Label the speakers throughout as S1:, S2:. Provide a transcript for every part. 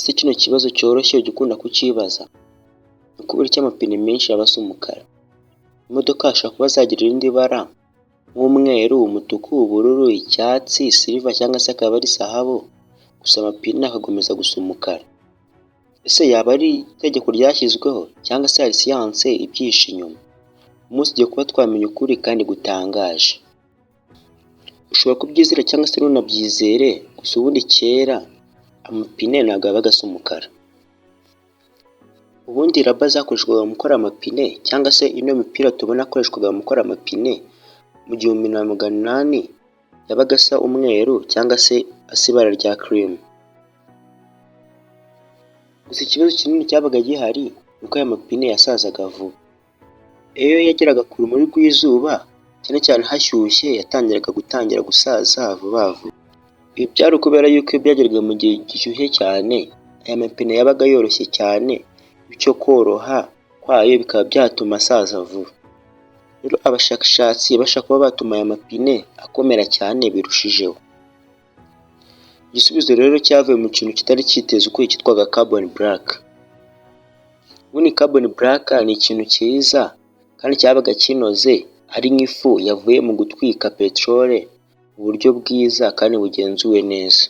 S1: Ese kino kibazo cyoroshye ujya ukunda kukibaza? Ni ukubera iki amapine menshi aba asa umukara? Imodoka zishobora kuba zagira irindi bara nk'umweru, umutuku, ubururu, icyatsi, siliva cyangwa se akaba ari zahabu, gusa amapine agakomeza gusa umukara. Ese yaba ari itegeko ryashyizweho cyangwa se hari siyanse ibyihishe inyuma? Umunsi ugiye kuba twamenya ukuri kandi gutangaje. Ushobora kubyizera cyangwa se ntunabyizere, gusa ubundi kera amapine ntabwo yabaga asa umukara. Ubundi raba zakoreshwaga mu gukora amapine cyangwa se ino mipira tubona akoreshwaga mu gukora amapine mu 1800 yabaga asa umweru cyangwa se asa ibara rya cream. Gusa ikibazo kinini cyabaga gihari ni uko aya mapine yasazaga vuba. Iyo yageraga ku rumuri rw'izuba cyane cyane hashyushye gutangira gusaza vuba vuba. Ibi byari ukubera yuko iyo byageraga mu gihe gishyushye cyane aya mapine yabaga yoroshye cyane, bityo koroha kwayo bikaba byatuma asaza vuba. Rero abashakashatsi bashaka kuba batuma aya mapine akomera cyane birushijeho. Igisubizo rero cyavuye mu kintu kitari cyitezwe uko cyitwaga carbon black. Ubundi carbon black ni ikintu cyiza kandi cyabaga kinoze ari nk'ifu yavuye mu gutwika peteroli mu buryo bwiza kandi bugenzuwe neza.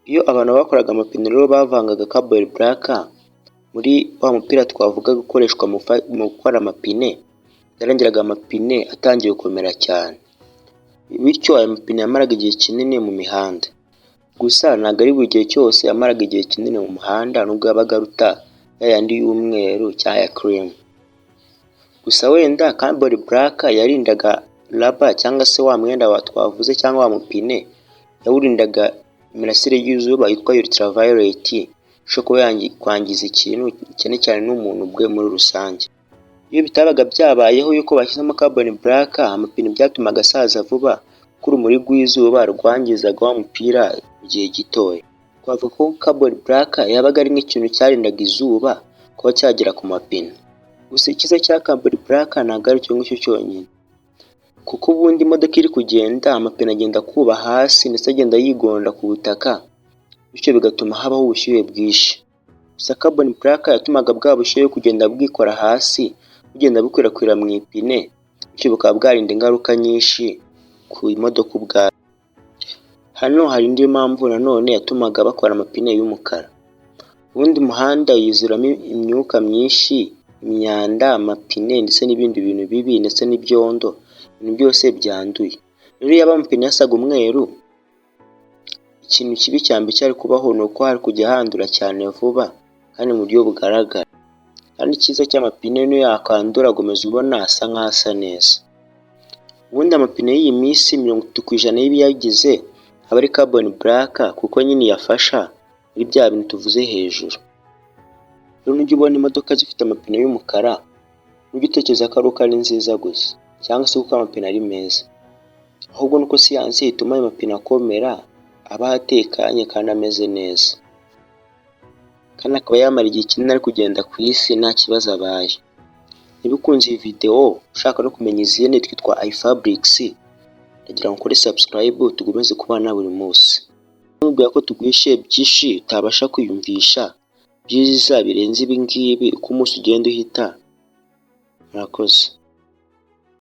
S1: Iyo abantu bakoraga amapine rero bavangaga carbon black muri wa mupira twavuga gukoreshwa mu gukora amapine, yarangiraga amapine atangiye gukomera cyane. Bityo aya mapine yamaraga igihe kinini mu mihanda. Gusa ntabwo ari buri gihe cyose yamaraga igihe kinini mu muhanda, nubwo yabaga aruta yayandi y'umweru cyangwa ya cream. Gusa wenda carbon black yarindaga raba cyangwa se wa mwenda twavuze cyangwa wa mupine, yawurindaga imirasire y'izuba yitwa ultraviolet, ishobora kuba kwangiza ikintu cyane cyane n'umuntu ubwe muri rusange. Iyo bitabaga byabayeho yuko bashyizemo carbon black, amapine byatumaga asaza vuba kuko urumuri rw'izuba rwangizaga wa mupira mu gihe gitoya. Twavuga ko carbon black yabaga ari nk'ikintu cyarindaga izuba kuba cyagera ku mapine. Gusa icyiza cya carbon black ntabwo ari cyo ngicyo cyonyine, kuko ubundi imodoka iri kugenda amapine agenda akuba hasi ndetse agenda yigonda ku butaka, bityo bigatuma habaho ubushyuhe bwinshi. Gusa carbon black yatumaga bwa bushyuhe kugenda bwikora hasi bugenda bukwirakwira mu ipine, bityo bukaba bwarinda ingaruka nyinshi ku imodoka ubwayo. Hano hari indi mpamvu nanone yatumaga bakora amapine y'umukara. Ubundi umuhanda yuzuramo imyuka myinshi, imyanda, amapine ndetse n'ibindi bintu bibi ndetse n'ibyondo, ibintu byose byanduye. Rero iyo amapine yasaga umweru, ikintu kibi cyane cyari kubaho ni uko hari kujya handura cyane vuba kandi mu buryo bugaragara. Kandi icyiza cy'amapine niyo yakandura agomeza ubona asa nk'asa neza. Ubundi amapine y'iyi minsi 30% y'ibiyagize aba ari carbon black kuko nyine yafasha muri bya bintu tuvuze hejuru. Rero nujya ubona imodoka zifite amapine y'umukara, ujye utekereza ko ari nziza gusa cyangwa se kuko amapine ari meza, ahubwo nuko siyansi ituma ayo mapine akomera, aba atekanye kandi ameze neza, kandi akaba yamara igihe kinini ari kugenda ku isi nta kibazo abaye. Niba ukunze iyi video ushaka no kumenya izindi twitwa iFabrics, ndagira ngo ukore subscribe tugomeze kubana buri munsi. Nubwo ko tugwishe byinshi utabasha kwiyumvisha byiza birenze ibi ngibi uko umunsi ugenda uhita. Murakoze.